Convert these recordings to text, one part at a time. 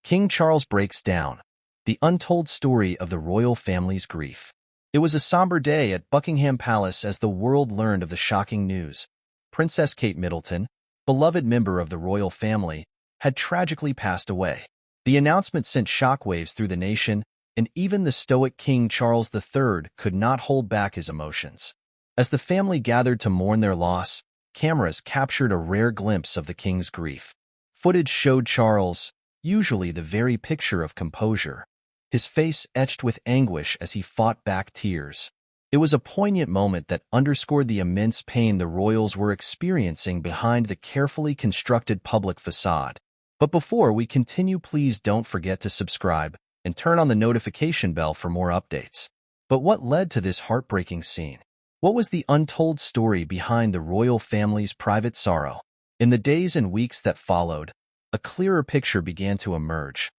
King Charles breaks down the untold story of the royal family's grief. It was a somber day at Buckingham Palace as the world learned of the shocking news. Princess Kate Middleton, beloved member of the royal family, had tragically passed away. The announcement sent shockwaves through the nation, and even the stoic King Charles III could not hold back his emotions. As the family gathered to mourn their loss, cameras captured a rare glimpse of the king's grief. Footage showed Charles, usually the very picture of composure, his face etched with anguish as he fought back tears. It was a poignant moment that underscored the immense pain the royals were experiencing behind the carefully constructed public facade. But before we continue, please don't forget to subscribe and turn on the notification bell for more updates. But what led to this heartbreaking scene? What was the untold story behind the royal family's private sorrow? In the days and weeks that followed, a clearer picture began to emerge,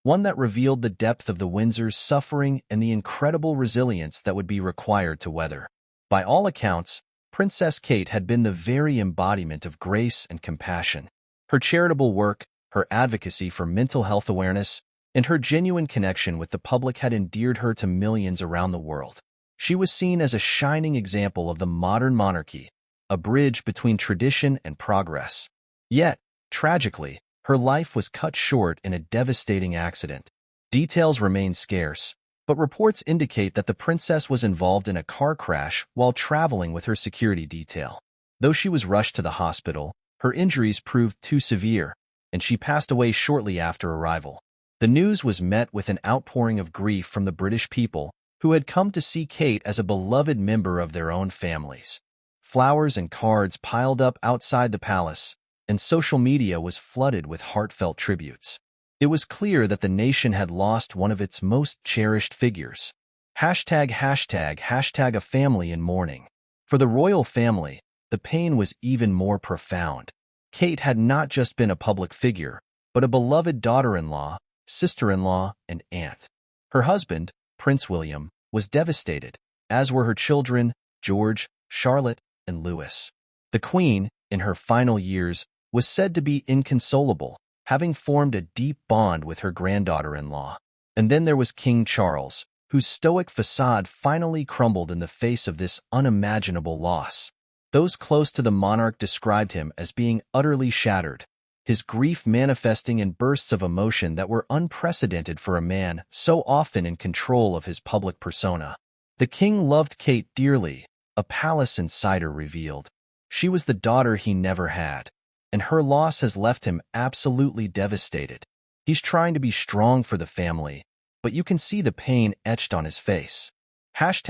one that revealed the depth of the Windsors' suffering and the incredible resilience that would be required to weather. By all accounts, Princess Kate had been the very embodiment of grace and compassion. Her charitable work, her advocacy for mental health awareness, and her genuine connection with the public had endeared her to millions around the world. She was seen as a shining example of the modern monarchy, a bridge between tradition and progress. Yet, tragically, her life was cut short in a devastating accident. Details remain scarce, but reports indicate that the princess was involved in a car crash while traveling with her security detail. Though she was rushed to the hospital, her injuries proved too severe, and she passed away shortly after arrival. The news was met with an outpouring of grief from the British people, who had come to see Kate as a beloved member of their own families. Flowers and cards piled up outside the palace, and social media was flooded with heartfelt tributes. It was clear that the nation had lost one of its most cherished figures. ##### A family in mourning. For the royal family, the pain was even more profound. Kate had not just been a public figure, but a beloved daughter-in-law, sister-in-law, and aunt. Her husband, Prince William, was devastated, as were her children, George, Charlotte, and Louis. The Queen, in her final years, was said to be inconsolable, having formed a deep bond with her granddaughter-in-law. And then there was King Charles, whose stoic facade finally crumbled in the face of this unimaginable loss. Those close to the monarch described him as being utterly shattered, his grief manifesting in bursts of emotion that were unprecedented for a man so often in control of his public persona. The king loved Kate dearly, a palace insider revealed. She was the daughter he never had, and her loss has left him absolutely devastated. He's trying to be strong for the family, but you can see the pain etched on his face. #####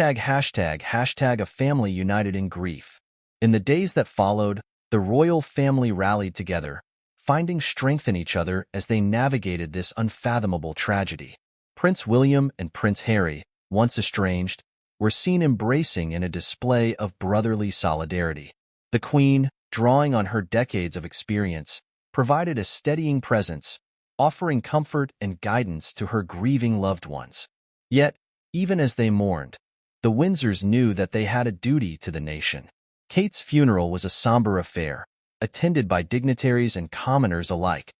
A family united in grief. In the days that followed, the royal family rallied together, finding strength in each other as they navigated this unfathomable tragedy. Prince William and Prince Harry, once estranged, were seen embracing in a display of brotherly solidarity. The Queen, drawing on her decades of experience, provided a steadying presence, offering comfort and guidance to her grieving loved ones. Yet, even as they mourned, the Windsors knew that they had a duty to the nation. Kate's funeral was a somber affair, attended by dignitaries and commoners alike,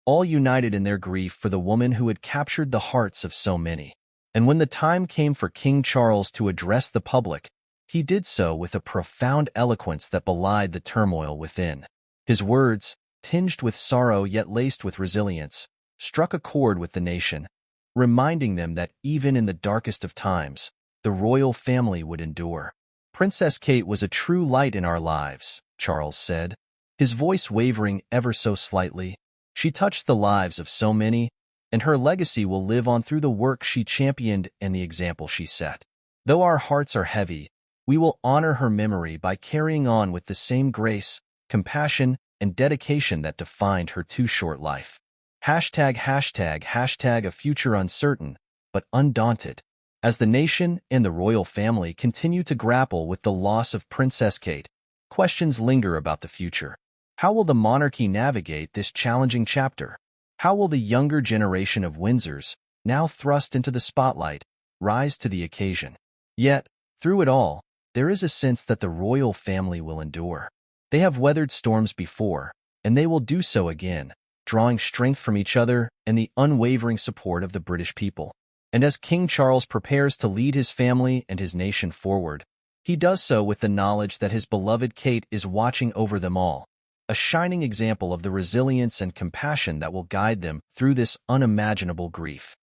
all united in their grief for the woman who had captured the hearts of so many. And when the time came for King Charles to address the public, he did so with a profound eloquence that belied the turmoil within. His words, tinged with sorrow yet laced with resilience, struck a chord with the nation, reminding them that even in the darkest of times, the royal family would endure. "Princess Kate was a true light in our lives," Charles said, his voice wavering ever so slightly. "She touched the lives of so many, and her legacy will live on through the work she championed and the example she set. Though our hearts are heavy, we will honor her memory by carrying on with the same grace, compassion, and dedication that defined her too short life." ##### A future uncertain, but undaunted. As the nation and the royal family continue to grapple with the loss of Princess Kate, questions linger about the future. How will the monarchy navigate this challenging chapter? How will the younger generation of Windsors, now thrust into the spotlight, rise to the occasion? Yet, through it all, there is a sense that the royal family will endure. They have weathered storms before, and they will do so again, drawing strength from each other and the unwavering support of the British people. And as King Charles prepares to lead his family and his nation forward, he does so with the knowledge that his beloved Kate is watching over them all, a shining example of the resilience and compassion that will guide them through this unimaginable grief.